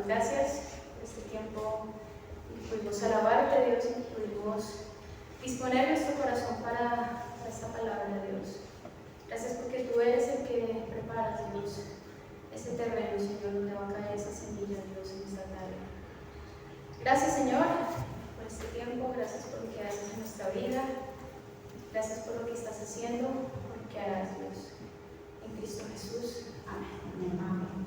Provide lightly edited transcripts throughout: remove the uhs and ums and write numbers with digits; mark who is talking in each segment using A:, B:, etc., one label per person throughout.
A: damos gracias por este tiempo y pudimos alabarte, Dios, y pudimos disponer nuestro corazón para esta palabra, Dios. Gracias porque tú eres el que preparas, Dios, ese terreno, Señor, donde va a caer esa semilla, Dios, en esta tarde. Gracias, Señor, por este tiempo, gracias por lo que haces en nuestra vida, gracias por lo que estás haciendo, por lo que harás, Dios. En Cristo Jesús. Amén. Amén.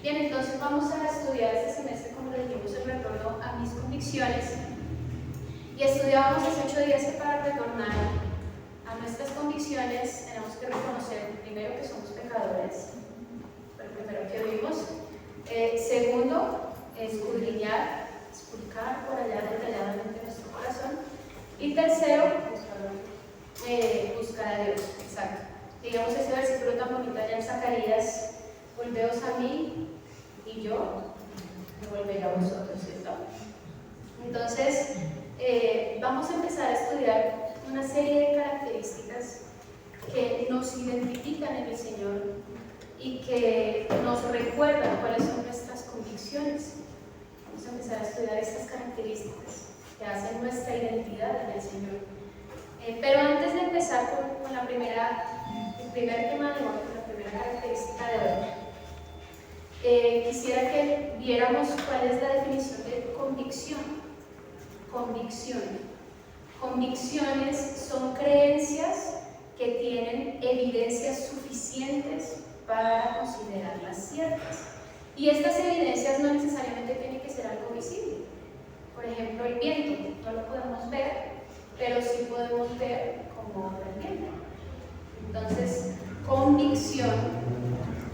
A: Bien, entonces vamos a estudiar este semestre, como le dijimos, el retorno a mis convicciones. Y estudiábamos hace 8 días que para retornar a nuestras convicciones tenemos que reconocer, primero, que somos pecadores, fue lo primero que vimos. Segundo, escudriñar, expulcar por allá detalladamente nuestro corazón. Y tercero, buscar a Dios. Exacto. Digamos ese versículo tan bonito allá en Zacarías: volveos a mí y yo me volveré a vosotros, ¿cierto? Entonces, vamos a empezar a estudiar una serie de características que nos identifican en el Señor y que nos recuerdan cuáles son nuestras convicciones. Vamos a empezar a estudiar estas características que hacen nuestra identidad en el Señor. Pero antes de empezar con el primer tema de hoy, con la primera característica de hoy, quisiera que viéramos cuál es la definición de convicción. Convicciones son creencias que tienen evidencias suficientes para considerarlas ciertas. Y estas evidencias no necesariamente tienen que ser algo visible. Por ejemplo, el viento, no lo podemos ver, pero sí podemos ver cómo obra el viento. Entonces, convicción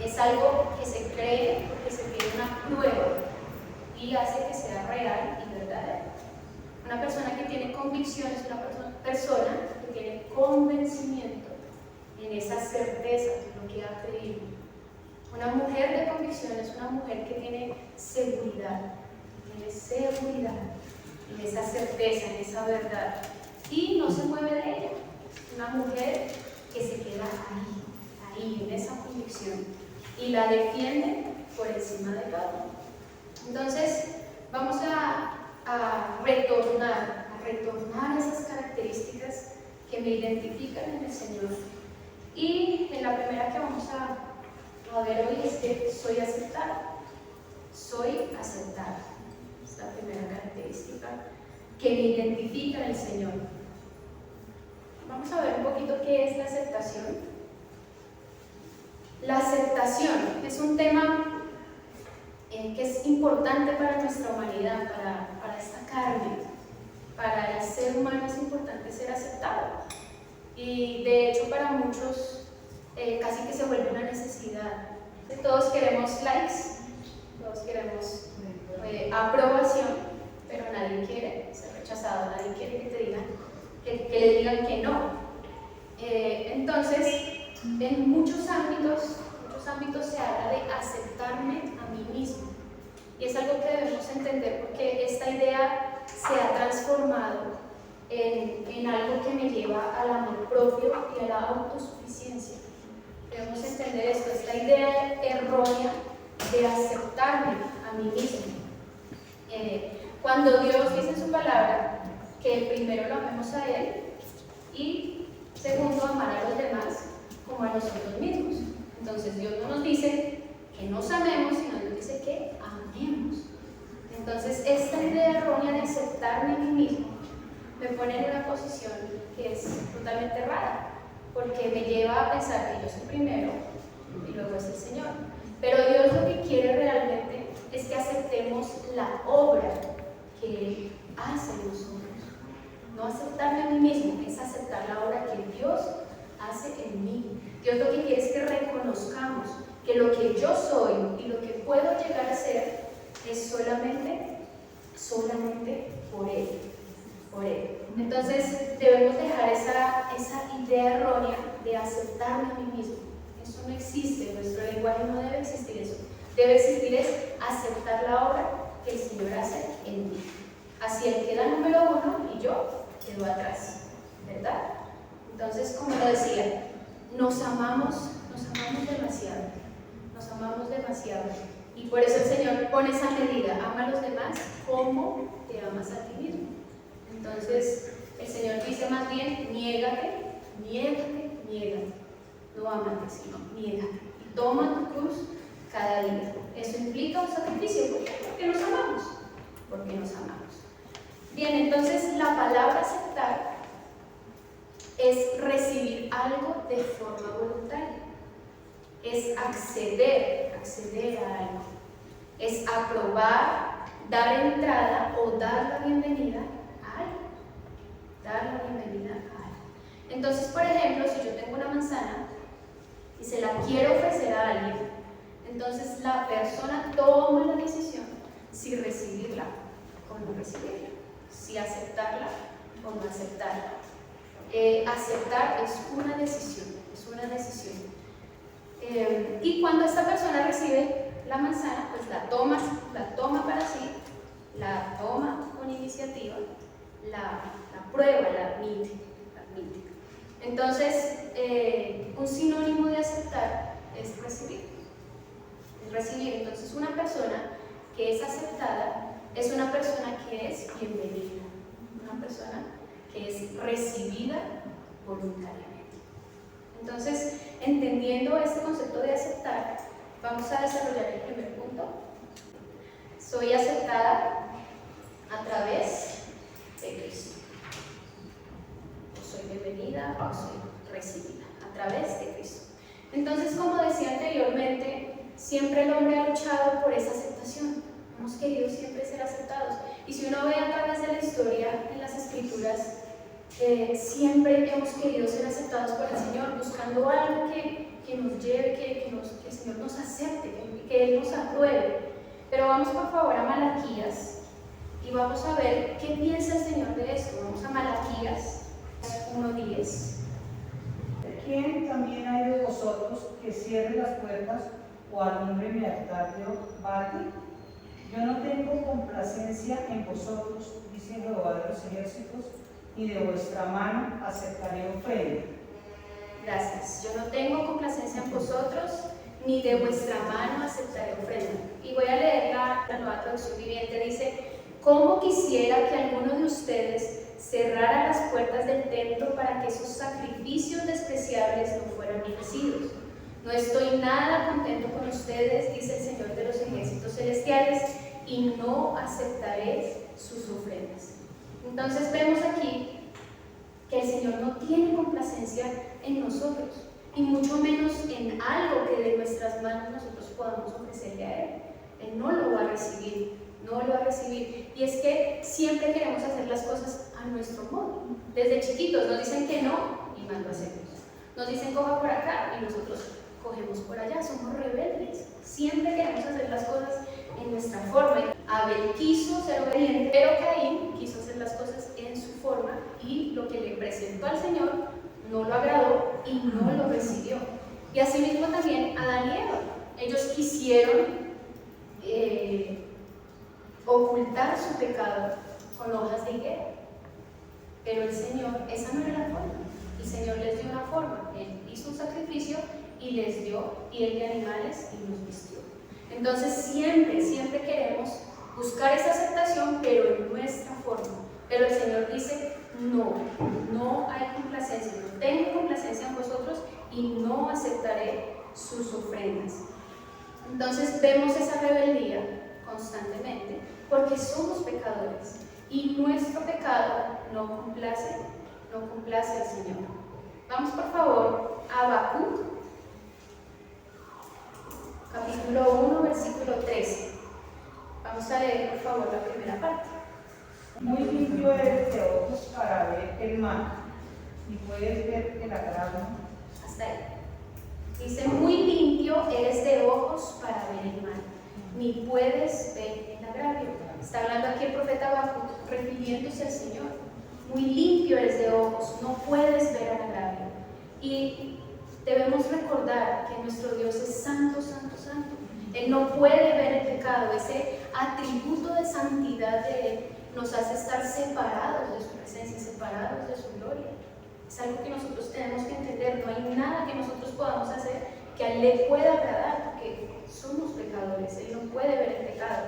A: es algo que se cree porque se tiene una prueba y hace que sea real y verdadero. Una persona que tiene convicción es una persona que tiene convencimiento en esa certeza de lo que ha creído. Una mujer de convicción es una mujer que tiene seguridad en esa certeza, en esa verdad, y no se mueve de ella. Una mujer que se queda ahí, en esa convicción, y la defiende por encima de todo. Entonces, vamos a retornar esas características que me identifican en el Señor. Y en la primera que vamos a ver hoy es que soy aceptada. Soy aceptada. Es la primera característica que me identifica en el Señor. Vamos a ver un poquito qué es la aceptación. La aceptación es un tema que es importante para nuestra humanidad, para esta carne. Para el ser humano es importante ser aceptado. Y de hecho para muchos casi que se vuelve una necesidad. Todos queremos likes, todos queremos aprobación, pero nadie quiere ser rechazado, nadie quiere que te digan, que le digan que no. Entonces, en muchos ámbitos se habla de aceptarme a mí mismo. Y es algo que debemos entender porque esta idea se ha transformado en algo que me lleva al amor propio y a la autosuficiencia. Debemos entender esto, esta idea errónea de aceptarme a mí mismo. Cuando Dios dice en su palabra que primero lo amemos a Él y segundo amar a los demás como a nosotros mismos. Entonces Dios no nos dice que nos amemos, sino nos dice que amemos. Entonces esta idea errónea de aceptarme a mí mismo me pone en una posición que es totalmente errada, porque me lleva a pensar que yo soy primero y luego es el Señor. Pero Dios lo que quiere realmente es que aceptemos la obra que Él hace en nosotros. No aceptarme a mí mismo, es aceptar la obra que Dios hace en mí. Dios lo que quiere es que reconozcamos que lo que yo soy y lo que puedo llegar a ser es solamente por Él. Entonces debemos dejar esa idea errónea de aceptarme a mí mismo. Eso no existe, en nuestro lenguaje no debe existir eso. Debe existir es aceptar la obra que el Señor hace en mí. Así Él queda número 1 y yo quedo atrás, ¿verdad? Entonces, como lo decía, nos amamos demasiado. Y por eso el Señor pone esa medida: ama a los demás como te amas a ti mismo. Entonces el Señor dice más bien: niégate, niégate, niégate. No ámate, sino niégate. Y toma tu cruz cada día. Eso implica un sacrificio. ¿Por qué? Porque nos amamos. Porque nos amamos. Bien, entonces la palabra aceptar es recibir algo de forma voluntaria. Es acceder a algo. Es aprobar, dar entrada o dar la bienvenida a algo. Dar la bienvenida a algo. Entonces, por ejemplo, si yo tengo una manzana y se la quiero ofrecer a alguien, entonces la persona toma la decisión si recibirla o no recibirla, si aceptarla o no aceptarla. Aceptar es una decisión, y cuando esta persona recibe la manzana, pues la toma para sí, la toma con iniciativa, la prueba, la admite. Entonces, un sinónimo de aceptar es recibir. Entonces, una persona que es aceptada es una persona que es bienvenida, una persona que es recibida voluntariamente. Entonces, entendiendo este concepto de aceptar, vamos a desarrollar el primer punto. Soy aceptada a través de Cristo. O soy bienvenida o soy recibida a través de Cristo. Entonces, como decía anteriormente, siempre el hombre ha luchado por esa aceptación. Hemos querido siempre ser aceptados. Y si uno ve a través de la historia en las Escrituras, siempre hemos querido ser aceptados por el Señor, buscando algo que nos lleve, que el Señor nos acepte, que Él nos apruebe. Pero vamos por favor a Malaquías y vamos a ver qué piensa el Señor de esto. Vamos a Malaquías 1:10.
B: ¿Quién también hay de vosotros que cierre las puertas o alumbre mi altar de Baal? Yo no tengo complacencia en vosotros, dice Jehová de los ejércitos, y de vuestra mano aceptaré ofrenda.
A: Gracias. Yo no tengo complacencia en vosotros, ni de vuestra mano aceptaré ofrenda. Y voy a leer la Nueva Traducción Viviente. Dice: ¿cómo quisiera que alguno de ustedes cerrara las puertas del templo para que esos sacrificios despreciables no fueran ofrecidos? No estoy nada contento con ustedes, dice el Señor de los ejércitos celestiales, y no aceptaré sus ofrendas. Entonces vemos aquí que el Señor no tiene complacencia en nosotros, y mucho menos en algo que de nuestras manos nosotros podamos ofrecerle a Él. Él no lo va a recibir, Y es que siempre queremos hacer las cosas a nuestro modo. Desde chiquitos nos dicen que no y más lo hacemos. Nos dicen coja por acá y nosotros cogemos por allá. Somos rebeldes. Siempre queremos hacer las cosas en nuestra forma. Abel quiso ser obediente, pero Caín quiso hacer las cosas en su forma, y lo que le presentó al Señor no lo agradó y no lo recibió. Y asimismo también Adán y Eva. Ellos quisieron ocultar su pecado con hojas de higuera, pero el Señor, esa no era la forma. El Señor les dio una forma. Él hizo un sacrificio y les dio piel de animales y los vistió. Entonces siempre queremos buscar esa aceptación, pero en nuestra forma. Pero el Señor dice: no hay complacencia, no tengo complacencia en vosotros y no aceptaré sus ofrendas. Entonces vemos esa rebeldía constantemente porque somos pecadores y nuestro pecado no complace al Señor. Vamos por favor a Habacuc, capítulo 1, versículo 13. Vamos a leer por favor la primera parte.
B: Muy limpio eres de ojos para ver el mal, y puedes ver el agravio.
A: Hasta ahí. Dice: muy limpio eres de ojos para ver el mal, ni puedes ver el agravio. Está hablando aquí el profeta Habacuc, refiriéndose al Señor. Muy limpio eres de ojos, no puedes ver el agravio. Y debemos recordar que nuestro Dios es santo, santo, santo. Él no puede ver el pecado. Ese atributo de santidad de Él nos hace estar separados de su presencia, separados de su gloria. Es algo que nosotros tenemos que entender. No hay nada que nosotros podamos hacer que a Él le pueda agradar, porque somos pecadores, Él no puede ver el pecado.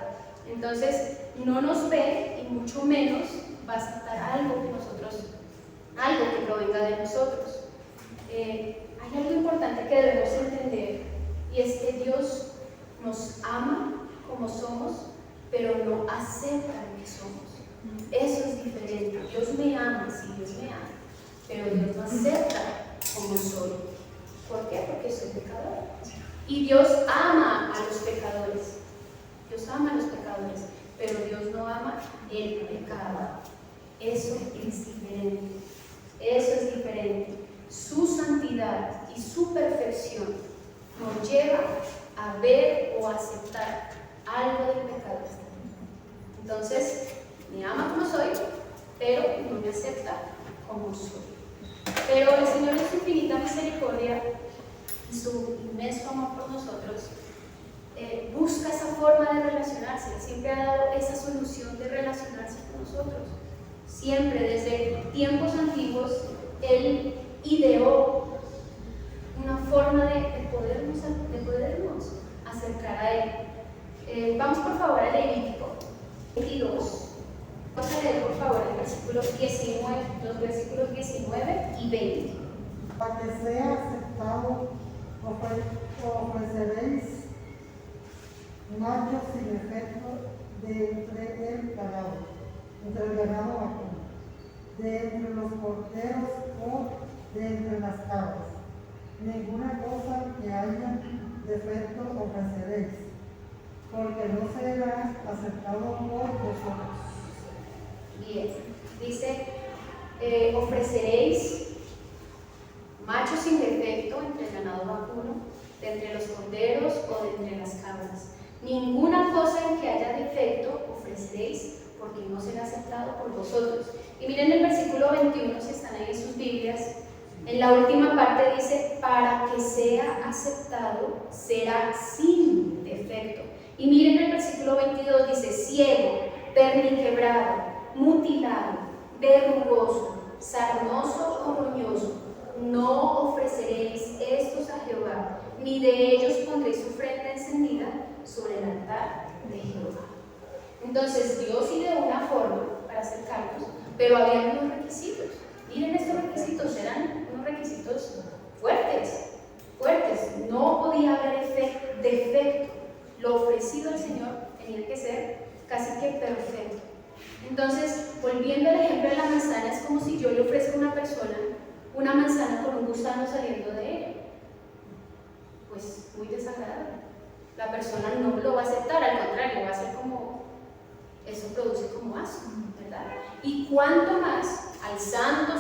A: Entonces, no nos ve y mucho menos va a aceptar algo que provenga de nosotros. Hay algo importante que debemos entender, y es que Dios nos ama como somos, pero no acepta lo que somos. Eso es diferente. Dios me ama, sí, Dios me ama, pero Dios no acepta como soy. ¿Por qué? Porque soy pecador. Y Dios ama a los pecadores. Dios ama a los pecadores, pero Dios no ama el pecado. Eso es diferente. Eso es diferente. Su santidad y su perfección nos lleva a ver o a aceptar algo del pecado. Entonces, me ama como soy, pero no me acepta como soy. Pero el Señor, en su infinita misericordia y su inmenso amor por nosotros, busca esa forma de relacionarse. Siempre ha dado esa solución de relacionarse con nosotros. Siempre, desde tiempos antiguos, Él ideó una forma de podernos acercar a Él. Vamos por favor a Levítico 22. Vamos a leer por favor el versículo 19, los versículos 19 y 20.
C: Para que sea aceptado, ofreceréis machos sin defecto de entre el ganado vacuno, de entre los corderos o de entre las cabras. Ninguna cosa que haya defecto ofreceréis, porque no será aceptado por vosotros.
A: Bien, dice, ofreceréis machos sin defecto entre el ganado vacuno, de entre los corderos o de entre las cabras. Ninguna cosa en que haya defecto ofreceréis, porque no será aceptado por vosotros. Y miren el versículo 21, si están ahí en sus Biblias, en la última parte dice, para que sea aceptado, será sin defecto. Y miren el versículo 22, dice, ciego, perniquebrado, mutilado, verrugoso, sarnoso o roñoso, no ofreceréis estos a Jehová, ni de ellos pondréis ofrenda encendida sobre el altar de Jehová. Entonces Dios ideó una forma para acercarnos, pero había unos requisitos. Miren, estos requisitos eran unos requisitos fuertes. No podía haber defecto. Lo ofrecido al Señor tenía que ser casi que perfecto. Entonces, volviendo al ejemplo de la manzana, es como si yo le ofrezco a una persona una manzana con un gusano saliendo de ella. Pues muy desagradable. La persona no lo va a aceptar, al contrario, va a ser como, eso produce como asco, ¿verdad? Y cuanto más al santo,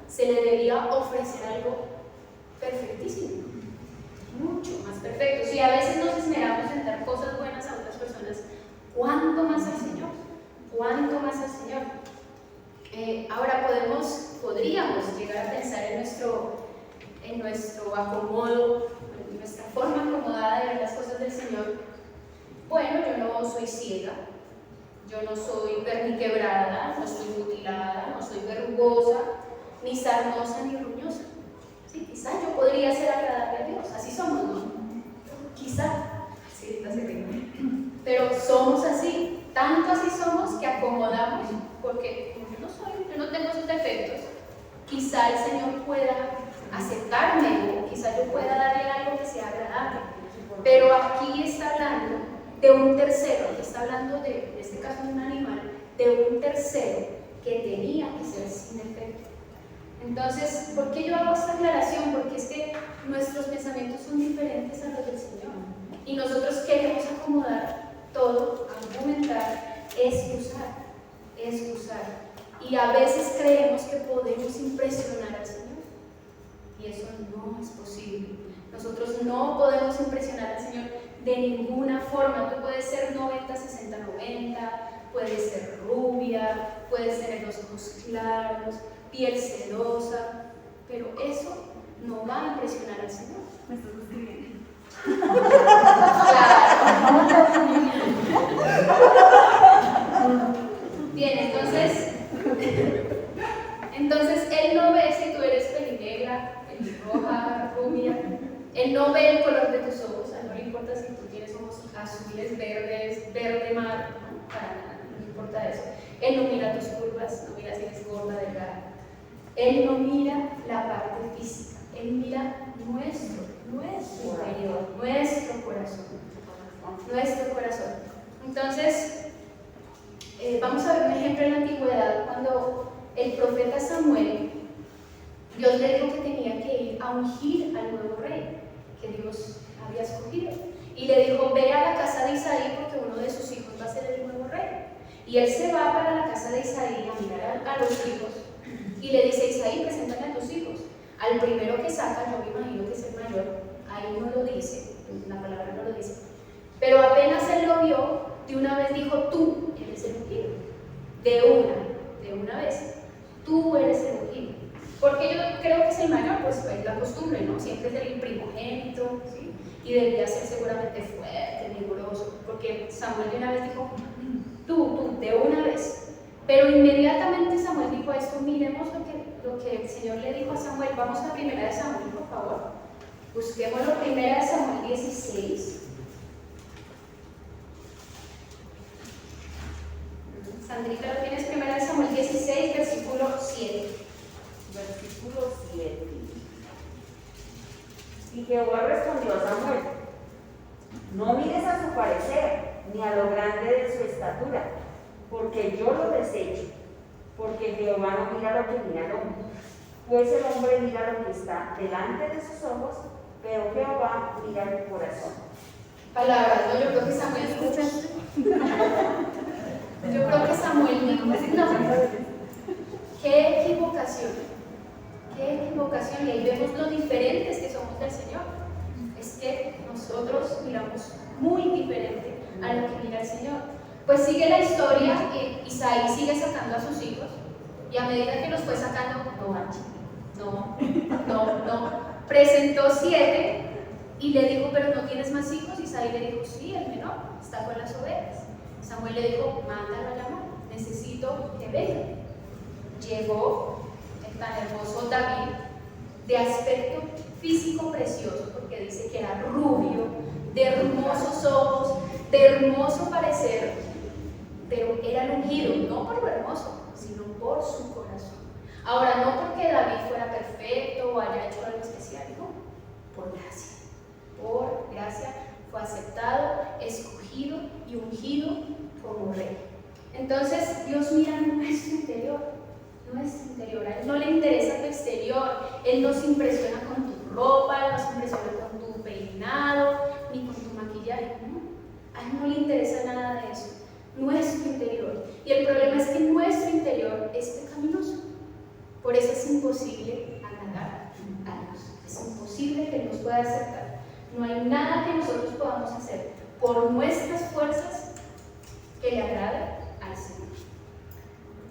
A: se le debía ofrecer algo perfectísimo, mucho más perfecto. Si a veces nos esmeramos en dar cosas buenas a otras personas, ¿cuánto más al Señor? ¿Cuánto más al Señor? Ahora podríamos llegar a pensar en nuestro acomodo, en nuestra forma acomodada de ver las cosas del Señor. Bueno, yo no soy ciega, yo no soy perniquebrada, no soy mutilada, no soy verrugosa, ni sarnosa ni ruñosa. Sí, quizás yo podría ser agradable a Dios, así somos, ¿no? Quizá, sí, está cerca. Pero somos así, tanto así somos que acomodamos, porque yo no tengo esos defectos, quizá el Señor pueda aceptarme, o quizá yo pueda darle algo que sea agradable. Pero aquí está hablando de un tercero, aquí está hablando en este caso de un animal, de un tercero que tenía que ser sin defecto. Entonces, ¿por qué yo hago esta aclaración? Porque es que nuestros pensamientos son diferentes a los del Señor. Y nosotros queremos acomodar todo, argumentar, excusar. Y a veces creemos que podemos impresionar al Señor. Y eso no es posible. Nosotros no podemos impresionar al Señor de ninguna forma. Tú puedes ser 90, 60, 90, puedes ser rubia, puedes tener los ojos claros, piel sedosa, pero eso no va a impresionar al Señor.
D: Me estás describiendo.
A: Claro. Bien, entonces Él no ve si tú eres pelinegra, pelirroja, rubia. Él no ve el color de tus ojos, a Él no le importa importa si tú tienes ojos azules, verdes, verde mar, ¿no? Para nada, no importa eso. Él no mira tus curvas, no mira si eres gorda, delgada. Él no mira la parte física, Él mira nuestro interior, nuestro corazón. Entonces, vamos a ver un ejemplo en la antigüedad, cuando el profeta Samuel, Dios le dijo que tenía que ir a ungir al nuevo rey que Dios había escogido. Y le dijo, ve a la casa de Isaí porque uno de sus hijos va a ser el nuevo rey. Y él se va para la casa de Isaí a mirar a los hijos y le dice, Isaí, preséntame a tus hijos. Al primero que saca, yo me imagino que es el mayor, ahí no lo dice, la palabra no lo dice. Pero apenas él lo vio, de una vez dijo, tú eres el ungido. De una vez, tú eres el ungido. Porque yo creo que es el mayor, pues es la costumbre, ¿no? Siempre es el primogénito, ¿sí? Y debía ser seguramente fuerte, vigoroso, porque Samuel de una vez dijo, tú, de una vez. Pero inmediatamente Samuel dijo esto, miremos lo que el Señor le dijo a Samuel. Vamos a primera de Samuel, por favor. Busquemos la primera de Samuel 16. Sandrita, ¿lo tienes? Primera de Samuel 16, versículo 7.
D: Versículo 7. Y Jehová respondió a Samuel, no mires a su parecer, ni a lo grande de su estatura, porque yo lo desecho, porque Jehová no mira lo que mira el hombre, pues el hombre mira lo que está delante de sus ojos, pero Jehová mira el corazón.
A: Palabras, ¿no? Yo creo que Samuel escucha. Yo creo que Samuel dijo, no, qué equivocación, y ahí vemos lo diferentes que somos del Señor. Es que nosotros miramos muy diferente a lo que mira el Señor. Pues sigue la historia, Isaí sigue sacando a sus hijos, y a medida que los fue sacando, no, presentó 7 y le dijo, pero no tienes más hijos. Isaí le dijo, sí, el menor está con las ovejas. Samuel le dijo, mándalo a llamar, necesito que venga. Llegó el tan hermoso David, de aspecto físico precioso, porque dice que era rubio, de hermosos ojos, de hermoso parecer, pero era el ungido, no por lo hermoso, sino por su corazón. Ahora, no porque David fuera perfecto o haya hecho algo especial, no, por gracia fue aceptado, escogido y ungido como rey. Entonces, Dios mira nuestro interior. A Él no le interesa tu exterior, Él no se impresiona con tu ropa, no se impresiona con tu peinado, ni con tu maquillaje, no. A Él no le interesa nada de eso, nuestro interior. Y el problema es que nuestro interior es pecaminoso. Por eso es imposible agradar a Dios. Es imposible que Él nos pueda aceptar. No hay nada que nosotros podamos hacer por nuestras fuerzas que le agrade al Señor.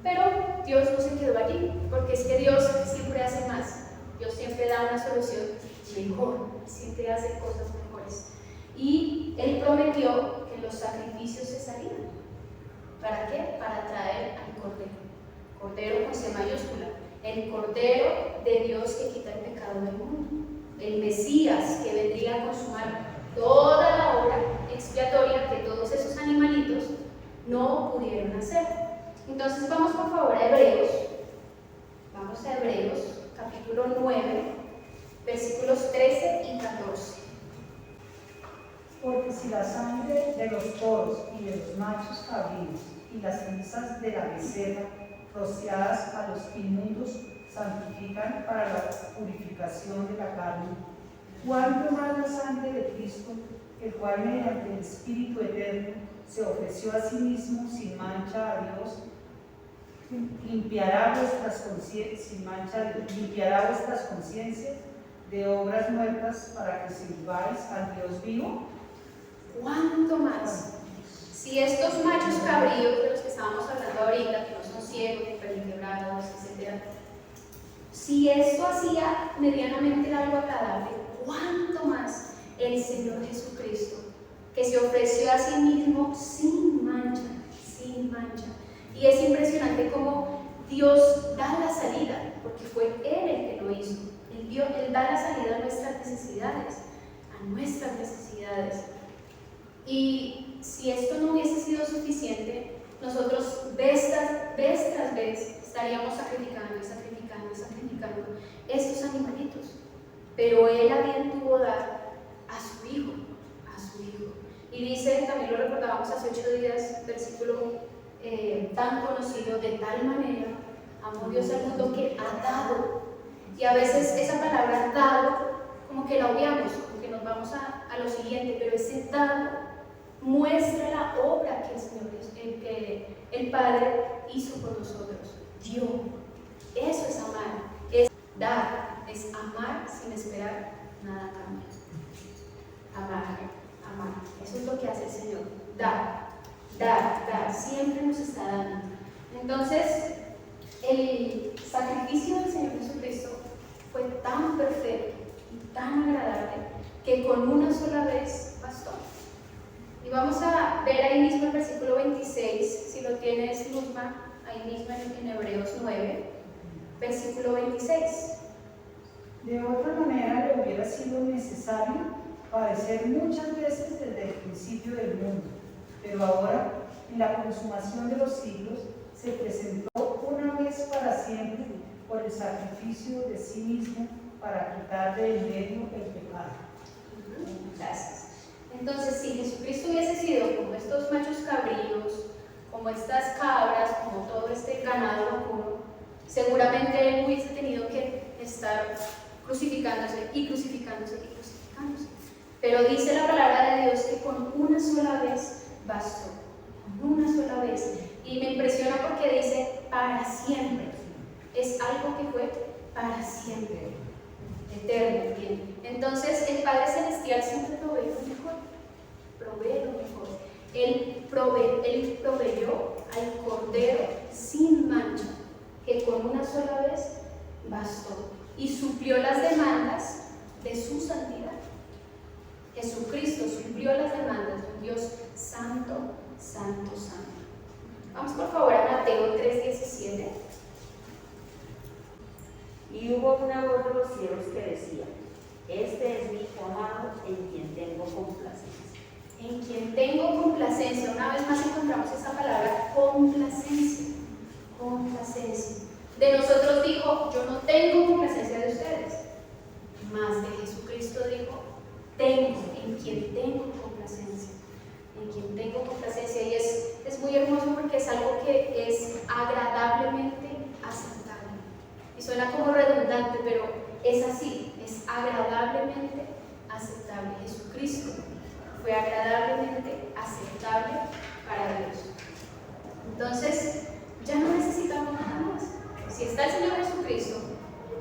A: Pero Dios no se quedó allí, porque es que Dios siempre hace más. Dios siempre da una solución mejor, siempre hace cosas mejores. Y Él prometió que los sacrificios cesarían. ¿Para qué? Para traer al Cordero. Cordero con C mayúscula. El Cordero de Dios que quita el pecado del mundo. El Mesías que vendría a consumar toda la obra expiatoria que todos esos animalitos no pudieron hacer. Entonces vamos por favor a Hebreos. Vamos a Hebreos, capítulo 9, versículos 13 y 14.
B: Porque si la sangre de los toros y de los machos cabríos y las cenizas de la becerra rociadas a los inmundos santifican para la purificación de la carne, ¿cuánto más la sangre de Cristo, el cual mediante el Espíritu Eterno se ofreció a sí mismo sin mancha a Dios, limpiará vuestras conciencias de obras muertas para que sirváis al Dios vivo?
A: ¿Cuánto más? Si estos machos cabríos de los que estábamos hablando ahorita, que no son ciegos, vertebrados, etc., si esto hacía medianamente algo agradable, ¿cuánto más el Señor Jesucristo, que se ofreció a sí mismo sin mancha, sin mancha? Y es impresionante cómo Dios da la salida, porque fue Él el que lo hizo. Él da la salida a nuestras necesidades, Y si esto no hubiese sido suficiente, nosotros vez tras vez estaríamos sacrificando y sacrificando y sacrificando estos animalitos. Pero Él a bien tuvo dar a su Hijo, a su Hijo. Y dice, también lo recordábamos hace 8 días, versículo tan conocido: de tal manera amó Dios al mundo que ha dado. Y a veces esa palabra dado, como que la obviamos, como que nos vamos a lo siguiente, pero ese dado muestra la obra que el Señor, que el Padre hizo por nosotros. Dio. Eso es amar, es dar, es amar sin esperar nada a cambio. Amar, amar. Eso es lo que hace el Señor. Dar, dar, dar. Siempre nos está dando. Entonces, el sacrificio del Señor Jesucristo fue tan perfecto y tan agradable que con una sola vez bastó. Y vamos a ver ahí mismo el versículo 26, si lo tienes, Luzma, ahí mismo en Hebreos 9, versículo 26.
B: De otra manera le hubiera sido necesario padecer muchas veces desde el principio del mundo, pero ahora, en la consumación de los siglos, se presentó una vez para siempre por el sacrificio de sí mismo para quitar de en medio el pecado.
A: Gracias. Entonces, si Jesucristo hubiese sido como estos machos cabríos, como estas cabras, como todo este ganado vacuno, seguramente Él hubiese tenido que estar crucificándose y crucificándose y crucificándose. Pero dice la palabra de Dios que con una sola vez bastó, con una sola vez. Y me impresiona porque dice para siempre. Es algo que fue para siempre, eterno. Bien. Entonces el Padre Celestial siempre provee lo mejor, provee lo mejor. Él proveyó al Cordero sin mancha, que con una sola vez bastó, y suplió las demandas de su santidad. Jesucristo suplió las demandas de un Dios santo, santo, santo. Vamos por favor a Mateo 3:17.
D: Y hubo una voz de los cielos que decía: este es mi Hijo amado, en quien tengo complacencia.
A: En quien tengo complacencia. Una vez más encontramos esa palabra, complacencia. Complacencia. De nosotros dijo: yo no tengo complacencia de ustedes. Mas de Jesucristo dijo: tengo, en quien tengo complacencia. En quien tengo complacencia. Y es muy hermoso porque es algo que es agradablemente aceptable. Y suena como redundante, pero es así, es agradablemente aceptable. Jesucristo fue agradablemente aceptable para Dios. Entonces, ya no necesitamos nada más. Si está el Señor Jesucristo,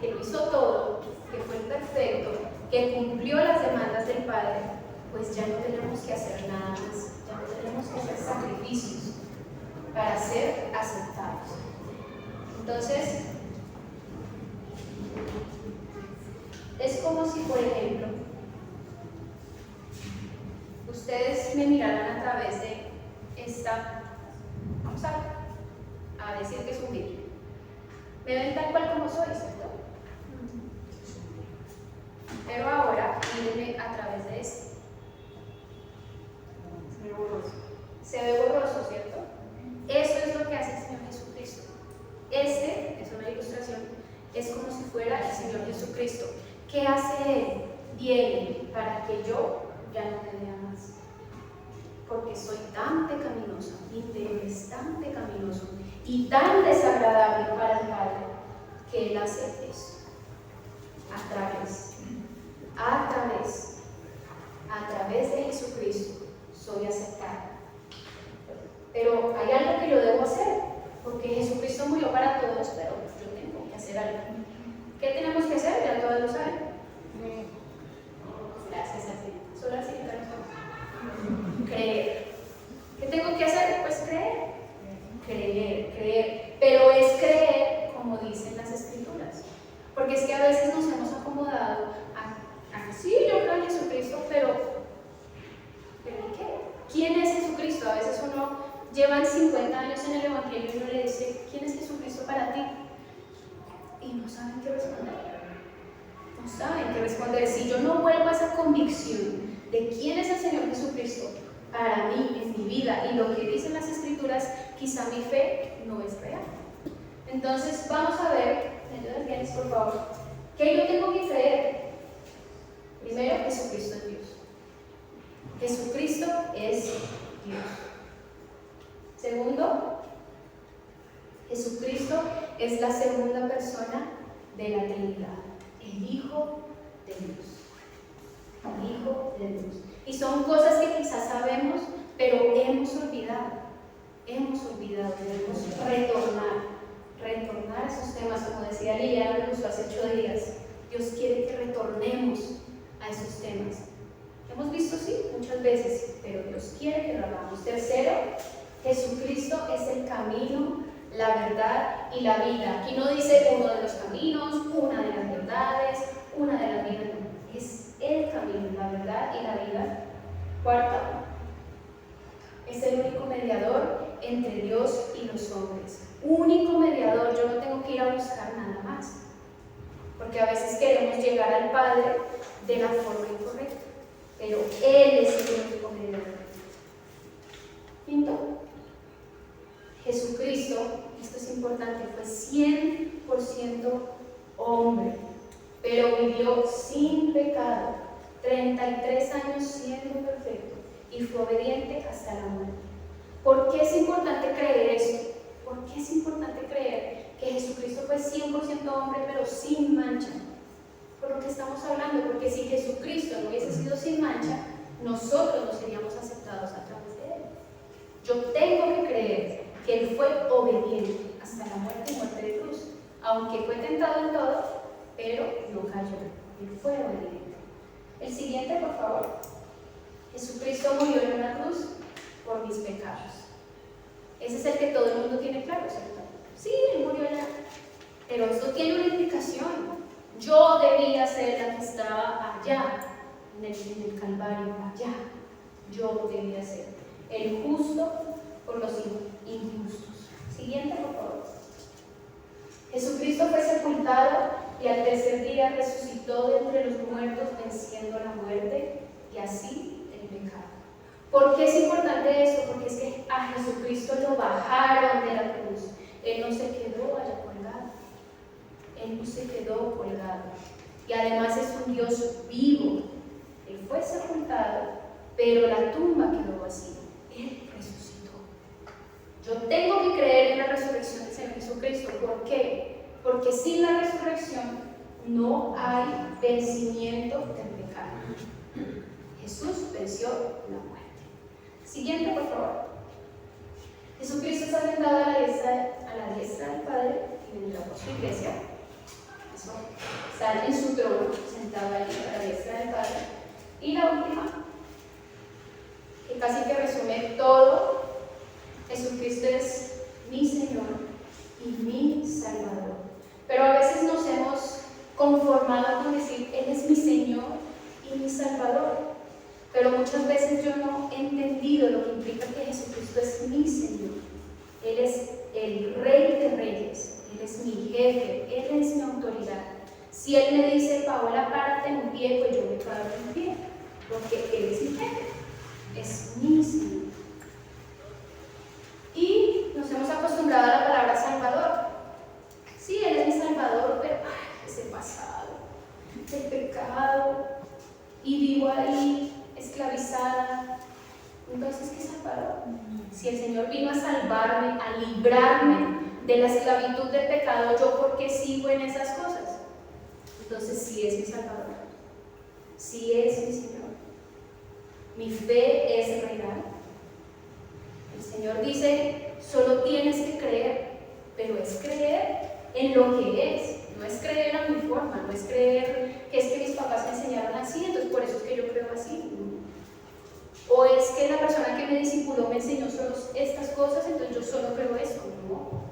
A: que lo hizo todo, que fue perfecto, que cumplió las demandas del Padre, pues ya no tenemos que hacer nada más. Ya no tenemos que hacer sacrificios para ser aceptados. Entonces, es como si, por ejemplo, ustedes me miraran a través de esta, vamos a decir que es un vidrio. Me ven tal cual como soy, ¿cierto? Pero ahora, mírenme a través de este.
D: Se ve borroso.
A: Se ve borroso, ¿cierto? Eso es lo que hace el Señor Jesucristo. Este es una ilustración, es como si fuera el Señor Jesucristo. ¿Qué hace Él? Viene para que yo ya no me vea más. Porque soy tan pecaminoso y te es tan pecaminoso y tan desagradable para el Padre que Él hace eso. A través de Jesucristo soy aceptada. Pero hay algo que yo debo hacer, porque Jesucristo murió para todos, pero yo tengo que hacer algo. ¿Qué tenemos que hacer? Ya todos lo saben. Gracias a ti. Solo así, corazón. Creer. ¿Qué tengo que hacer? Pues creer. Creer. Pero es creer como dicen las Escrituras. Porque es que a veces nos hemos acomodado a sí, yo creo en Jesucristo, pero ¿qué? ¿Quién es Jesucristo? A veces uno lleva 50 años en el Evangelio y uno le dice: ¿quién es Jesucristo para ti? Y no saben qué responder. No saben qué responder. Si yo no vuelvo a esa convicción de quién es el Señor Jesucristo, para mí, en mi vida, y lo que dicen las Escrituras, quizá mi fe no es real. Entonces, vamos a ver, ¿me ayudas, Yanis, por favor? ¿Qué yo tengo que creer? Primero, Jesucristo es Dios. Jesucristo es Dios. Segundo, Jesucristo es la segunda persona de la Trinidad, el Hijo de Dios. El Hijo de Dios. Y son cosas que quizás sabemos, pero hemos olvidado. Debemos retornar a esos temas, como decía Liliana, me gustó hace 8 días. Dios quiere que retornemos a esos temas. Hemos visto, sí, muchas veces, pero Dios quiere que lo hagamos. Tercero, Jesucristo es el camino, la verdad y la vida. Aquí no dice uno de los caminos, una de las verdades, una de las vidas. No, es el camino, la verdad y la vida. Cuarto, es el único mediador entre Dios y los hombres. Único mediador, yo no tengo que ir a buscar nada más. Porque a veces queremos llegar al Padre de la forma incorrecta, pero Él es el único mediador. Quinto, Jesucristo, esto es importante, fue 100% hombre, pero vivió sin pecado, 33 años siendo perfecto y fue obediente hasta la muerte. ¿Por qué es importante creer esto? ¿Por qué es importante creer que Jesucristo fue 100% hombre pero sin mancha? Por lo que estamos hablando, porque si Jesucristo no hubiese sido sin mancha, nosotros no seríamos aceptados a través de Él. Yo tengo que creer que Él fue obediente hasta la muerte y muerte de cruz, aunque fue tentado en todo, pero no cayó. Él fue obediente. El siguiente, por favor. Jesucristo murió en una cruz por mis pecados. Ese es el que todo el mundo tiene claro, ¿cierto? Sí, Él murió allá. Pero esto tiene una implicación. Yo debía ser la que estaba allá, en el Calvario, allá. Yo debía ser el justo por los injustos. Siguiente, por favor. Jesucristo fue sepultado y al tercer día resucitó de entre los muertos, venciendo la muerte y así el pecado. ¿Por qué es importante esto? Porque es que a Jesucristo lo bajaron de la cruz. Él no se quedó allá colgado. Él no se quedó colgado. Y además es un Dios vivo. Él fue sepultado, pero la tumba quedó vacía. Él resucitó. Yo tengo que creer en la resurrección del Señor Jesucristo. ¿Por qué? Porque sin la resurrección no hay vencimiento del pecado. Jesús venció la muerte. Siguiente, por favor. Jesucristo está sentado a la diestra del Padre y vendrá por su iglesia. Eso, está en su trono, sentado ahí a la diestra del Padre. Y la última, que casi que resume todo: Jesucristo es mi Señor y mi Salvador. Pero a veces nos hemos conformado con decir, Él es mi Señor y mi Salvador. Pero muchas veces yo no he entendido lo que implica que Jesucristo es mi Señor. Él es el Rey de Reyes, Él es mi jefe, Él es mi autoridad. Si Él me dice, Paola, párate en pie, pues yo me paro en pie, porque Él es mi jefe, es mi Señor. Y nos hemos acostumbrado a la palabra Salvador. Sí, Él es mi Salvador, pero ese pasado, el pecado, y vivo ahí esclavizada. Entonces, ¿qué Salvador? Si el Señor vino a salvarme, a librarme de la esclavitud del pecado, ¿yo por qué sigo en esas cosas? Entonces, sí es mi Salvador, sí es mi Señor. Mi fe es real. El Señor dice, solo tienes que creer, pero es creer en lo que es. No es creer a mi forma, no es creer que es que mis papás me enseñaron así, entonces por eso es que yo creo así. O es que la persona que me discipuló me enseñó solo estas cosas, entonces yo solo creo eso. No.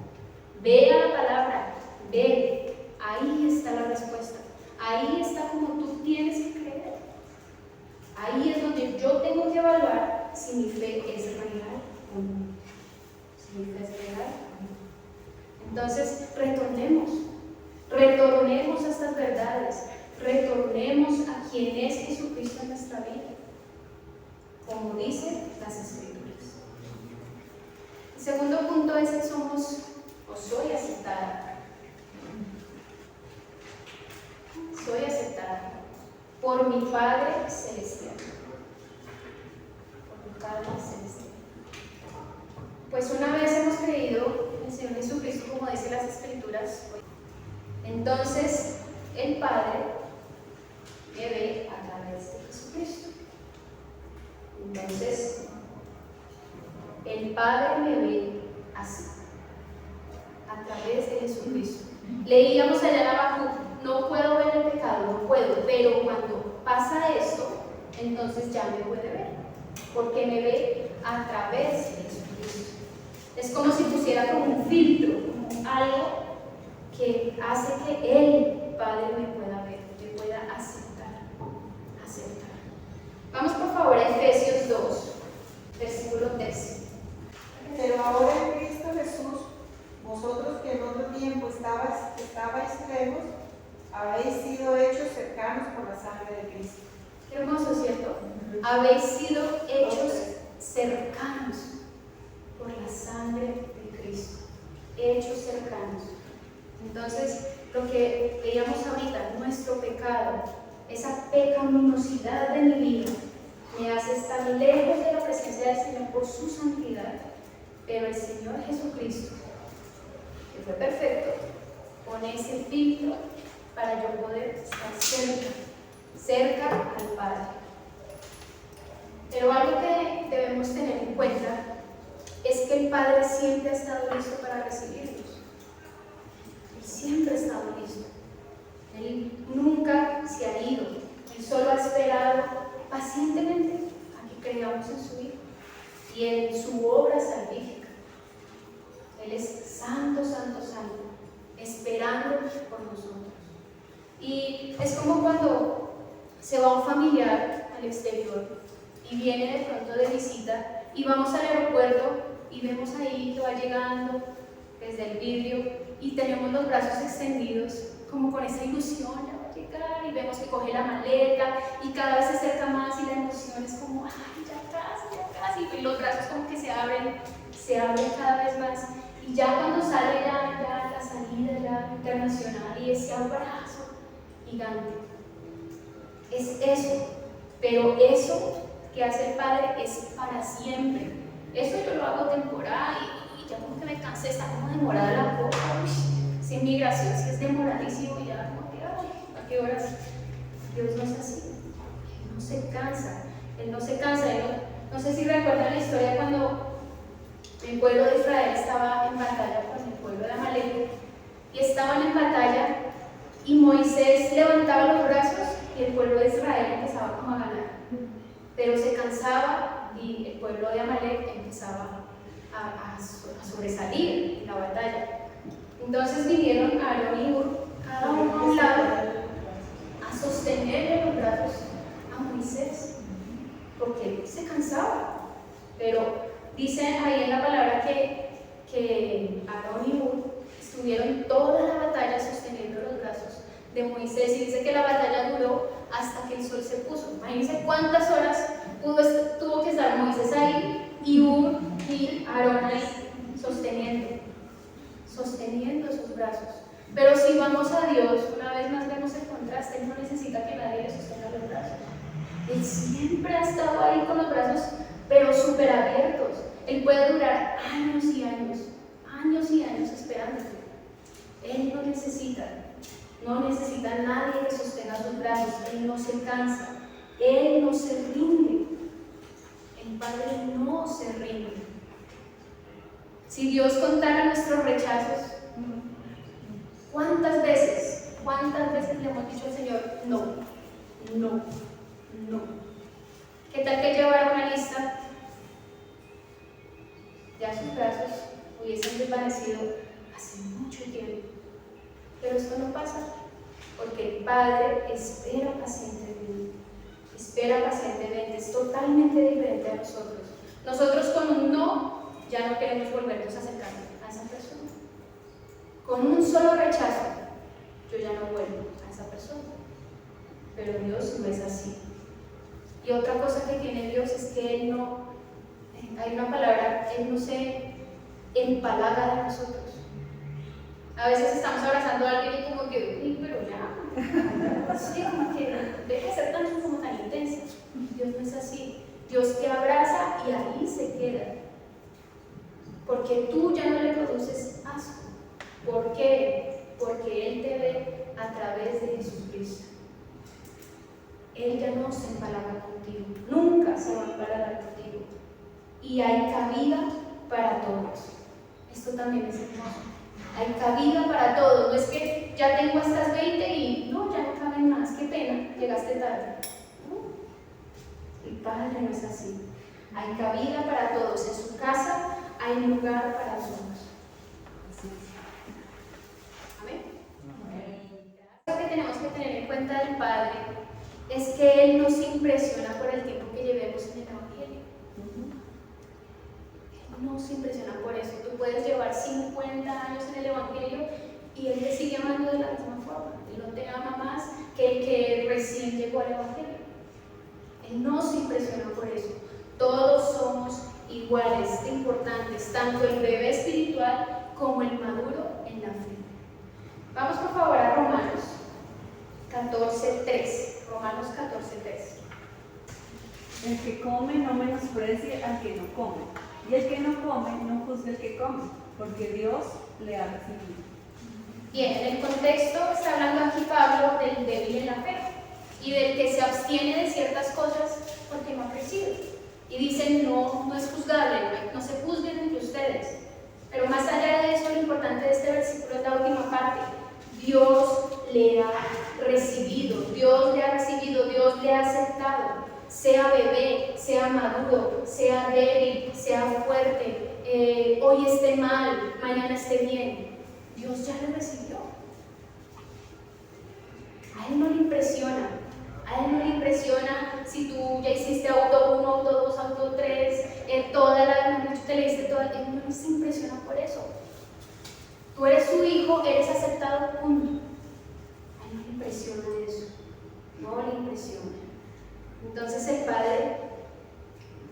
A: Ve a la palabra, ve, ahí está la respuesta. Ahí está como tú tienes que creer. Ahí es donde yo tengo que evaluar si mi fe es real o no. Si mi fe es real o no. Entonces, retornemos a estas verdades, retornemos a quien es Jesucristo en nuestra vida. como dicen las Escrituras. El segundo punto es que somos o soy aceptada. Soy aceptada por mi Padre Celestial. Por mi Padre Celestial. Pues una vez hemos creído en el Señor Jesucristo, como dicen las Escrituras, entonces el Padre me ve a través de Jesucristo. Entonces, el Padre me ve así, a través de Jesucristo. Leíamos allá en Habacuc, no puedo ver el pecado, no puedo, pero cuando pasa esto, entonces ya me puede ver, porque me ve a través de Jesucristo. Es como si pusiera como un filtro, como algo que hace que el Padre me pueda ver, me pueda aceptar. Vamos por favor a Efesios 2, versículo 13.
E: Pero ahora en Cristo Jesús, vosotros que en otro tiempo estabais lejos, habéis sido hechos cercanos por la sangre de Cristo.
A: Qué hermoso, ¿cierto? Habéis sido hechos cercanos por la sangre de Cristo. Hechos cercanos. Entonces, lo que veíamos ahorita, nuestro pecado, esa pecaminosidad de mi vida, me hace estar lejos de la presencia del Señor por su santidad. Pero el Señor Jesucristo, que fue perfecto, pone ese filtro para yo poder estar cerca al Padre. Pero algo que debemos tener en cuenta es que el Padre siempre ha estado listo para recibirnos. Él siempre ha estado listo. Él nunca se ha ido. Él solo ha esperado pacientemente a que creamos en su Hijo y en su obra salvífica. Él es santo, santo, santo, esperando por nosotros. Y es como cuando se va un familiar al exterior y viene de pronto de visita y vamos al aeropuerto y vemos ahí que va llegando desde el vidrio y tenemos los brazos extendidos como con esa ilusión, ya va a llegar, y vemos que coge la maleta y cada vez se acerca más y la emoción es como, ay, ya casi, y los brazos como que se abren cada vez más. Y ya cuando sale ya la salida ya internacional y ese abrazo gigante, es eso, pero eso que hace el Padre es para siempre. Eso yo lo hago temporal y ya como que me cansé, está como demorada la cosa, sin migración, si es demoradísimo, ya como que, ay, ¿a qué horas? Dios no es así, Él no se cansa, Él no se cansa. No sé si recuerdan la historia cuando el pueblo de Israel estaba en batalla con el pueblo de Amalek y estaban en batalla y Moisés levantaba los brazos y el pueblo de Israel empezaba como a ganar, pero se cansaba y el pueblo de Amalek empezaba a sobresalir en la batalla. Entonces vinieron Aarón y Hur, cada uno a un lado, a sostenerle los brazos a Moisés, porque se cansaba. Pero dice ahí en la palabra que Aarón y Hur estuvieron toda la batalla sosteniendo los brazos de Moisés, y dice que la batalla duró hasta que el sol se puso. Imagínense cuántas horas tuvo que estar Moisés ahí y Hur y Aarón ahí sosteniendo esos brazos. Pero si vamos a Dios, una vez más vemos el contraste. Él no necesita que nadie le sostenga los brazos. Él siempre ha estado ahí con los brazos, pero súper abiertos. Él puede durar años y años esperándote. Él no necesita a nadie que sostenga sus brazos. Él no se cansa, Él no se rinde. El Padre no se rinde. Si Dios contara nuestros rechazos, ¿cuántas veces le hemos dicho al Señor, no? ¿Qué tal que llevara una lista? Ya sus brazos hubiesen desvanecido hace mucho tiempo. Pero esto no pasa, porque el Padre espera pacientemente, es totalmente diferente a nosotros. Nosotros con un no ya no queremos volvernos a acercar a esa persona. Con un solo rechazo, yo ya no vuelvo a esa persona. Pero Dios no es así. Y otra cosa que tiene Dios es que Él no hay una palabra, Él no se empalaga de nosotros. A veces estamos abrazando a alguien y como que, uy, pero ya, sí, como que deja de ser tan, como tan intensa. Dios no es así. Dios te abraza y ahí se queda. Porque tú ya no le produces asco. ¿Por qué? Porque Él te ve a través de Jesucristo. Él ya no se empalaga contigo, nunca se va a empalagar contigo. Y hay cabida para todos. Esto también es hermoso. Hay cabida para todos. No es que ya tengo estas 20 y no, ya no caben más. Qué pena, llegaste tarde. No. El Padre no es así. Hay cabida para todos. En su casa hay lugar para todos. Amén. Lo que tenemos que tener en cuenta del Padre es que Él nos impresiona por el tiempo que llevemos en el Evangelio. Él nos impresiona por eso. Tú puedes llevar 50 años en el Evangelio y Él te sigue amando de la misma forma. Él no te ama más que el que recién llegó al Evangelio. Él nos impresiona por eso. Todos somos iguales, importantes, tanto el bebé espiritual como el maduro en la fe. Vamos por favor a Romanos 14:3. Romanos 14:3.
F: El que come no menosprecie al que no come, y el que no come no juzgue al que come, porque Dios le ha recibido.
A: Bien, en el contexto está hablando aquí Pablo del débil en la fe y del que se abstiene de ciertas cosas porque no ha crecido. Y dicen, no es juzgable, no se juzguen entre ustedes. Pero más allá de eso, lo importante de este versículo es la última parte. Dios le ha recibido, Dios le ha recibido, Dios le ha aceptado. Sea bebé, sea maduro, sea débil, sea fuerte, hoy esté mal, mañana esté bien. Dios ya le recibió. A Él no le impresiona. A Él no le impresiona si tú ya hiciste auto 1, auto 2, auto 3, toda la noche te leíste toda. Él no se impresiona por eso. Tú eres su hijo, eres aceptado, punto. A Él no le impresiona eso. No le impresiona. Entonces el Padre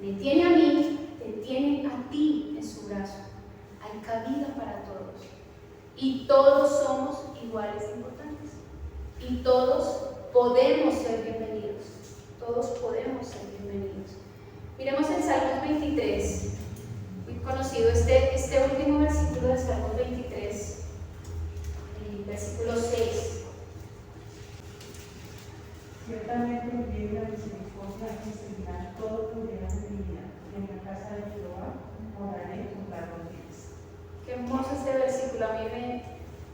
A: me tiene a mí, te tiene a ti en su brazo. Hay cabida para todos. Y todos somos iguales de importantes. Y todos podemos ser bienvenidos. Todos podemos ser bienvenidos. Miremos en Salmos 23. Muy conocido este último versículo de Salmos 23, el versículo 6.
B: Ciertamente viene la misericordia que seguirá todos los días de mi vida. En la casa de Jehová moraré por largos días.
A: Qué hermoso este versículo. A mí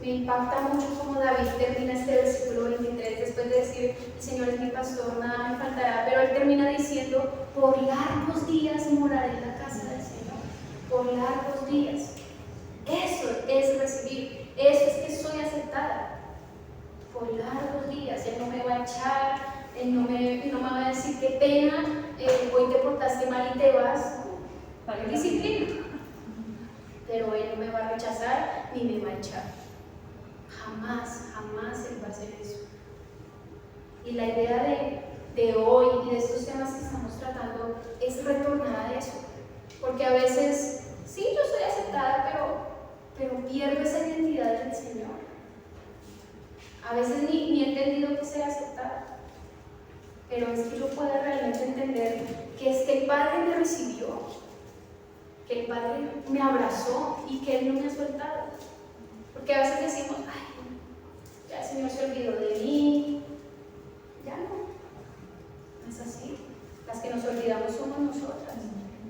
A: me impacta mucho como David termina este versículo 23 después de decir, el Señor es mi pastor, nada me faltará. Pero él termina diciendo, por largos días moraré en la casa del Señor. Por largos días. Eso es recibir. Eso es que soy aceptada. Por largos días. Él no me va a echar, Él no me va a decir qué pena, hoy te portaste mal y te vas. Hay disciplina. Pero Él no me va a rechazar ni me va a echar. Jamás, jamás Él va a hacer eso. Y la idea de hoy y de estos temas que estamos tratando es retornar a eso. Porque a veces, sí, yo soy aceptada, pero pierdo esa identidad del Señor. A veces ni he entendido que sea aceptada. Pero es que yo pueda realmente entender que es que el Padre me recibió, que el Padre me abrazó y que Él no me ha soltado. Porque a veces decimos, ay, ya el Señor se olvidó de mí. Ya no es así. Las que nos olvidamos somos nosotras.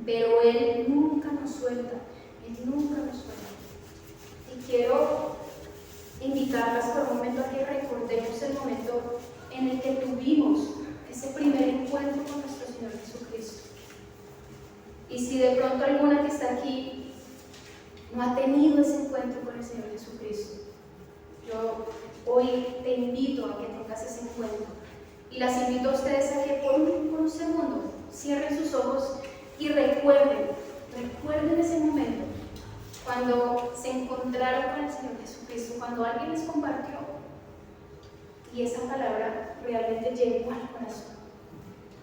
A: Pero Él nunca nos suelta. Él nunca nos suelta. Y quiero invitarlas por un momento a que recordemos el momento en el que tuvimos ese primer encuentro con nuestro Señor Jesucristo. Y si de pronto alguna que está aquí no ha tenido ese encuentro con el Señor Jesucristo, yo hoy te invito a que tengas ese encuentro. Y las invito a ustedes a que por un segundo cierren sus ojos y recuerden ese momento cuando se encontraron con el Señor Jesucristo, cuando alguien les compartió y esa palabra realmente llegó al corazón.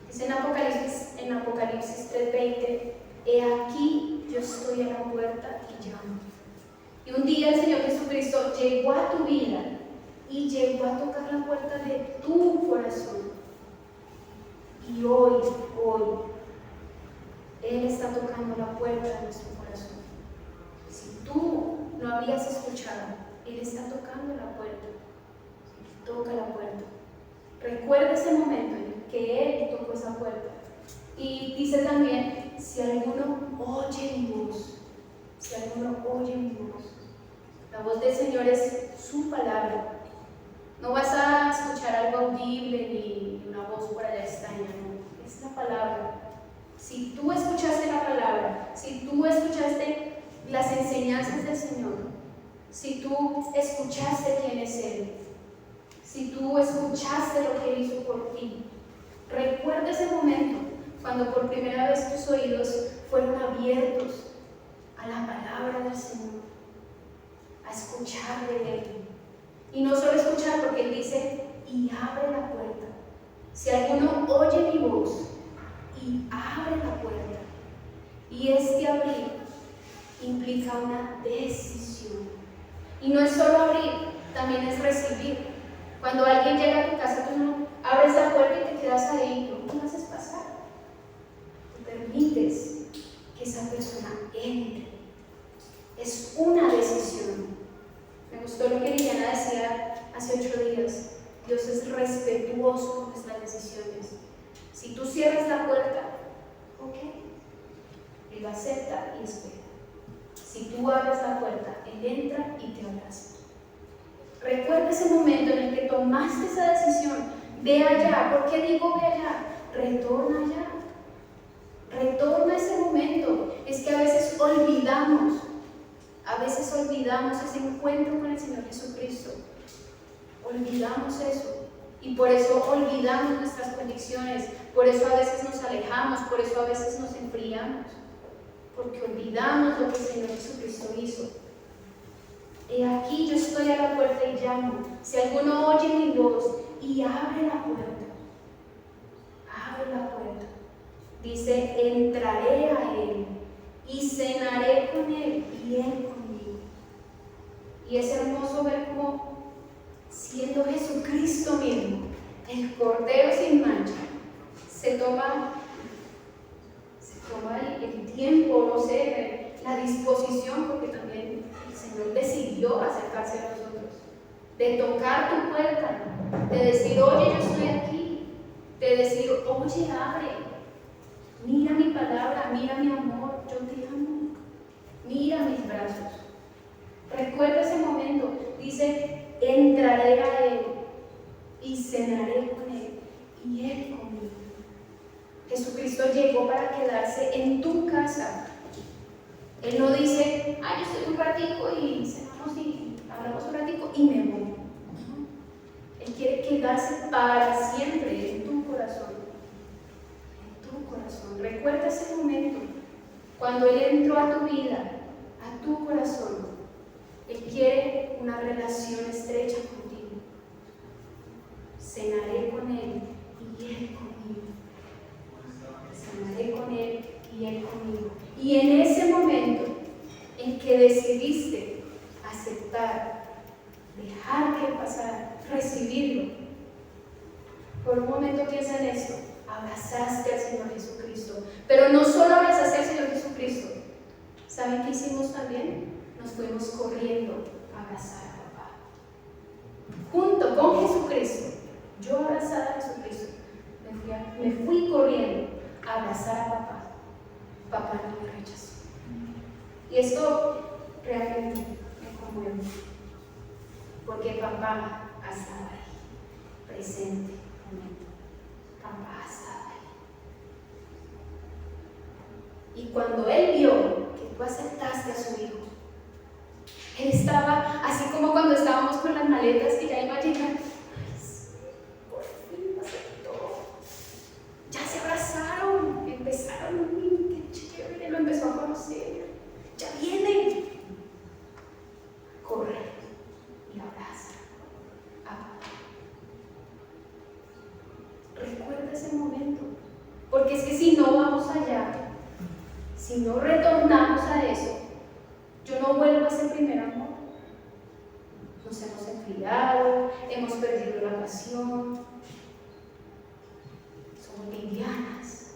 A: Dice en Apocalipsis 3:20, he aquí yo estoy a la puerta y llamo. Y un día el Señor Jesucristo llegó a tu vida y llegó a tocar la puerta de tu corazón. Y hoy, Él está tocando la puerta de nuestro corazón. Si tú no habías escuchado, Él está tocando la puerta. Toca la puerta. Recuerda ese momento en que Él tocó esa puerta. Y dice también, si alguno oye mi voz, si alguno oye mi voz. La voz del Señor es su palabra. No vas a escuchar algo audible ni una voz por allá extraña, no. Es la palabra. Si tú escuchaste la palabra, si tú escuchaste las enseñanzas del Señor, si tú escuchaste quién es Él, si tú escuchaste lo que Él hizo por ti, recuerda ese momento cuando por primera vez tus oídos fueron abiertos a la palabra del Señor, a escuchar de Él. Y no solo escuchar, porque Él dice, y abre la puerta. Si alguno oye mi voz y abre la puerta, y este abrir implica una decisión. Y no es solo abrir, también es recibir. Cuando alguien llega a tu casa, tú no abres la puerta y te quedas ahí, no lo haces pasar. Tú permites que esa persona entre. Es una decisión. Me gustó lo que Liliana decía hace 8 días. Dios es respetuoso con nuestras decisiones. Si tú cierras la puerta, ok, Él acepta y espera. Si tú abres la puerta, Él entra y te abraza. Recuerda ese momento en el que tomaste esa decisión. Ve allá. ¿Por qué digo ve allá? Retorna allá. Retorna ese momento. Es que a veces olvidamos ese encuentro con el Señor Jesucristo. Olvidamos eso. Y por eso olvidamos nuestras convicciones. Por eso a veces nos alejamos. Por eso a veces nos enfriamos. Porque olvidamos lo que el Señor Jesucristo hizo. He aquí yo estoy a la puerta y llamo. Si alguno oye mi voz y abre la puerta. Abre la puerta. Dice, entraré a Él y cenaré con Él y Él conmigo. Y es hermoso ver cómo, siendo Jesucristo mismo, el Cordero sin mancha, se toma el tiempo, no sé, la disposición, porque también el Señor decidió acercarse a nosotros, de tocar tu puerta, de decir, oye, yo estoy aquí, de decir, oye, abre, mira mi palabra, mira mi amor, yo te amo, mira mis brazos. Recuerda ese momento, dice, entraré a Él y cenaré con Él y Él conmigo. Jesucristo llegó para quedarse en tu casa. Él no dice, yo estoy un ratico y cenamos y hablamos un ratico y me voy. No. Él quiere quedarse para siempre en tu corazón. En tu corazón. Recuerda ese momento cuando Él entró a tu vida, a tu corazón. Él quiere una relación estrecha contigo. Cenaré con Él y Él conmigo. Cenaré con Él y Él conmigo. Y en ese momento en que decidiste aceptar, dejar que Él pasara, recibirlo, por un momento piensa en esto, abrazaste al Señor Jesucristo. Pero no solo abrazaste al Señor Jesucristo. ¿Saben qué hicimos también? Nos fuimos corriendo a abrazar a papá. Junto con Jesucristo, yo abrazada a Jesucristo, me fui corriendo a abrazar a papá. Papá no me rechazó. Y esto realmente me conmueve, porque papá ha estado ahí, presente conmigo. Papá ha estado ahí. Y cuando Él vio que tú aceptaste a su hijo, Él estaba así como cuando estábamos con las maletas que ya iba a llegar. Por fin aceptó. Ya se abrazaron, empezaron, qué chévere, lo empezó a conocer. Ya vienen. Corre y abraza a papá. Recuerda ese momento, porque es que si no vamos allá, si no retornamos a eso, yo no vuelvo a ese primer amor. Nos hemos enfriado, hemos perdido la pasión, somos livianas.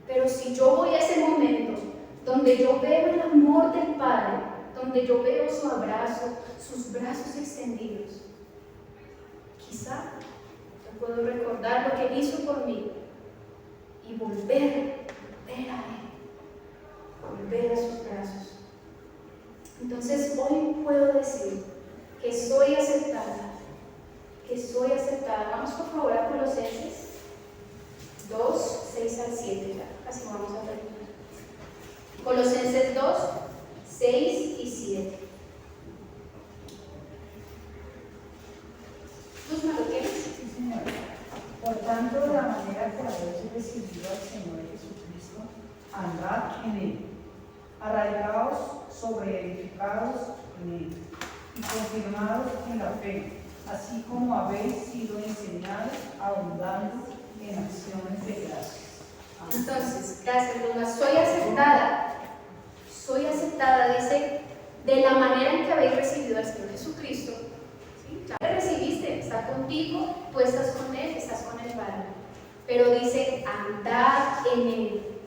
A: Pero si yo voy a ese momento donde yo veo el amor del Padre, donde yo veo su abrazo, sus brazos extendidos, quizá yo puedo recordar lo que Él hizo por mí y volver a Él, volver a sus brazos. Entonces hoy puedo decir que soy aceptada, que soy aceptada. Vamos por favor a Colosenses 2, 6 al 7, ya casi vamos a terminar. Colosenses 2, 6 y 7. ¿Tú me lo tienes?
B: Sí, señora. Por tanto, de la manera que habéis recibido al Señor Jesucristo, andad en Él, arraigados, sobreedificados en Él, y confirmados en la fe, así como habéis sido enseñados, abundando en acciones de gracias. Amén.
A: Entonces, gracias, Luna. Soy aceptada, dice, de la manera en que habéis recibido al Señor Jesucristo. ¿Sí? Ya le recibiste, está contigo, tú estás con Él, estás con el Padre. Pero dice, andad en Él,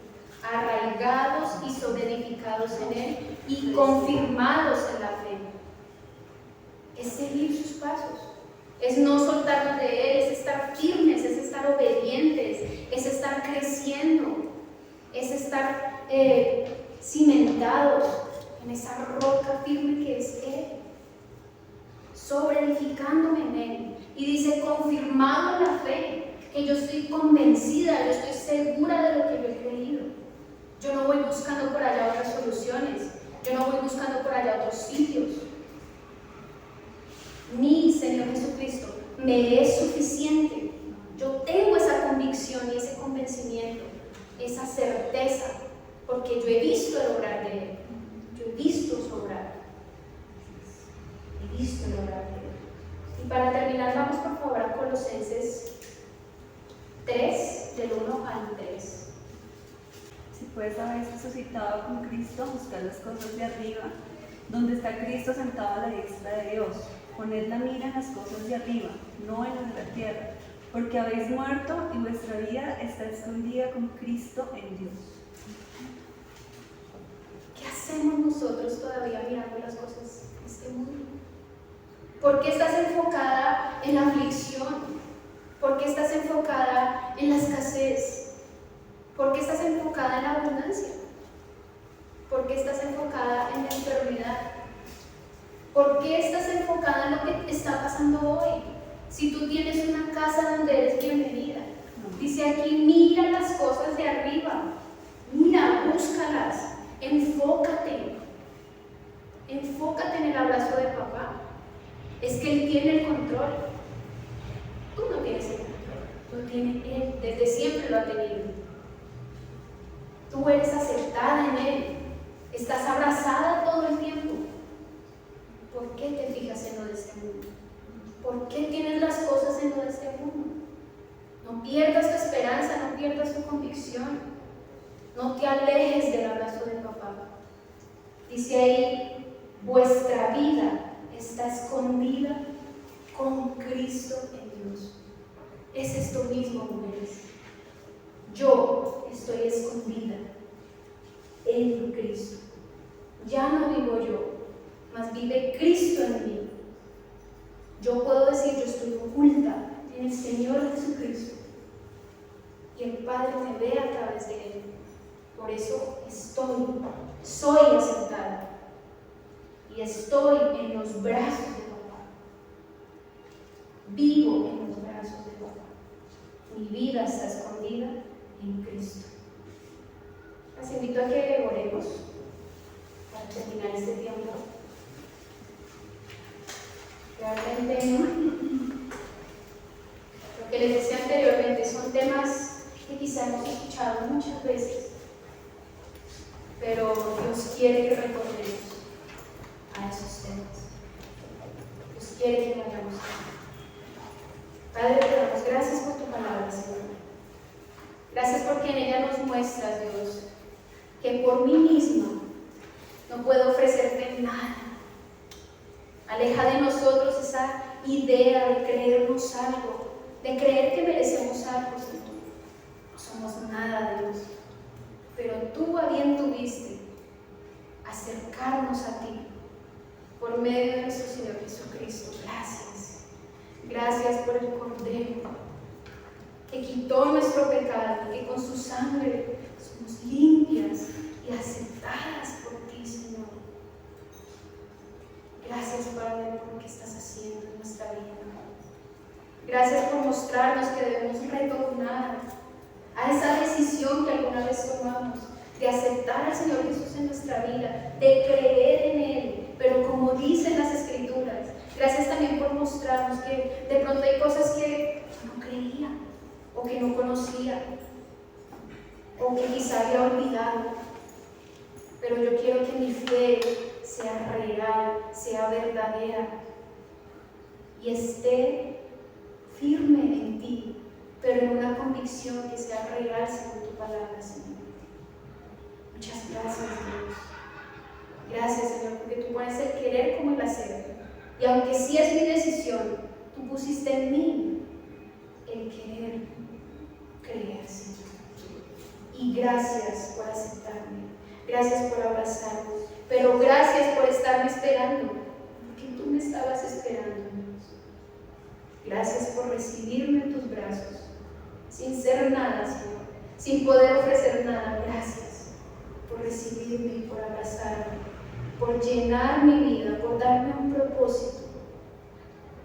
A: arraigados y sobreedificados en Él y confirmados en la fe. Es seguir sus pasos, es no soltarnos de Él, es estar firmes, es estar obedientes, es estar creciendo, es estar cimentados en esa roca firme que es Él, sobreedificándome en Él. Y dice, confirmado en la fe, que yo estoy convencida, yo estoy segura de lo que yo he creído. Yo no voy buscando por allá otras soluciones, yo no voy buscando por allá otros sitios. Mi Señor Jesucristo me es suficiente. Yo tengo esa convicción y ese convencimiento, esa certeza, porque yo he visto el obrar de Él. Yo he visto su obrar. He visto el obrar de Él. Y para terminar, vamos por favor a Colosenses 3, del 1 al 3.
F: Si pues habéis resucitado con Cristo, buscad las cosas de arriba, donde está Cristo sentado a la diestra de Dios. Poned la mira en las cosas de arriba, no en las de la tierra, porque habéis muerto y vuestra vida está escondida con Cristo en Dios.
A: ¿Qué hacemos nosotros todavía mirando las cosas de este mundo? ¿Por qué estás enfocada en la aflicción? ¿Por qué estás enfocada en la escasez? ¿Por qué estás enfocada en la abundancia? ¿Por qué estás enfocada en la enfermedad? ¿Por qué estás enfocada en lo que está pasando hoy? Si tú tienes una casa donde eres bienvenida. Dice aquí, mira las cosas de arriba. Mira, búscalas. Enfócate. Enfócate en el abrazo de papá. Es que Él tiene el control. Tú no tienes el control. Lo tiene Él. Desde siempre lo ha tenido. Tú eres aceptada en Él. Estás abrazada todo el tiempo. ¿Por qué te fijas en lo de este mundo? ¿Por qué tienes las cosas en lo de este mundo? No pierdas tu esperanza, no pierdas tu convicción. No te alejes del abrazo de papá. Dice ahí, vuestra vida está escondida con Cristo en Dios. Es esto mismo, mujeres. Yo estoy escondida en Cristo. Ya no vivo yo, mas vive Cristo en mí. Yo puedo decir, yo estoy oculta en el Señor Jesucristo y el Padre me ve a través de Él. Por eso soy aceptada y estoy en los brazos de papá. Vivo en los brazos de papá. Mi vida está escondida en Cristo. Las invito a que oremos para terminar este tiempo. Realmente, lo que les decía anteriormente son temas que quizá hemos escuchado muchas veces, pero Dios quiere que recordemos a esos temas. Dios quiere que vayamos a Padre, te damos gracias por tu palabra, Señor. Gracias porque en ella nos muestras, Dios, que por mí misma no puedo ofrecerte nada. Aleja de nosotros esa idea de creernos algo, de creer que merecemos algo, Señor. No somos nada, Dios. Pero tú a bien tuviste acercarnos a ti por medio de nuestro Señor Jesucristo. Gracias. Gracias por el Cordero que quitó nuestro pecado, que con su sangre somos limpias y aceptadas por ti, Señor. Gracias, Padre, por lo que estás haciendo en nuestra vida. Gracias por mostrarnos que debemos retornar a esa decisión que alguna vez tomamos de aceptar al Señor Jesús en nuestra vida, de creer en Él, pero como dicen las Escrituras. Gracias también por mostrarnos que de pronto hay cosas que no creía, o que no conocía, o que quizá había olvidado. Pero yo quiero que mi fe sea real, sea verdadera y esté firme en ti, pero en una convicción que sea real según tu palabra, Señor. Muchas gracias, Dios. Gracias, Señor, porque tú pones el querer como el hacer. Y aunque sí es mi decisión, tú pusiste en mí el querer creer, Señor. Y gracias por aceptarme, gracias por abrazarme, pero gracias por estarme esperando, porque tú me estabas esperando, Dios. Gracias por recibirme en tus brazos, sin ser nada, Señor, sin poder ofrecer nada. Gracias por recibirme y por abrazarme, por llenar mi vida, por darme un propósito.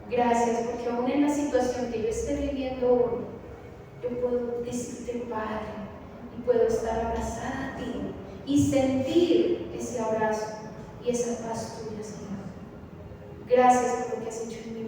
A: Gracias porque aún en la situación que yo esté viviendo hoy, yo puedo decirte, Padre, y puedo estar abrazada a ti y sentir ese abrazo y esa paz tuya, Señor. Gracias por lo que has hecho en mí.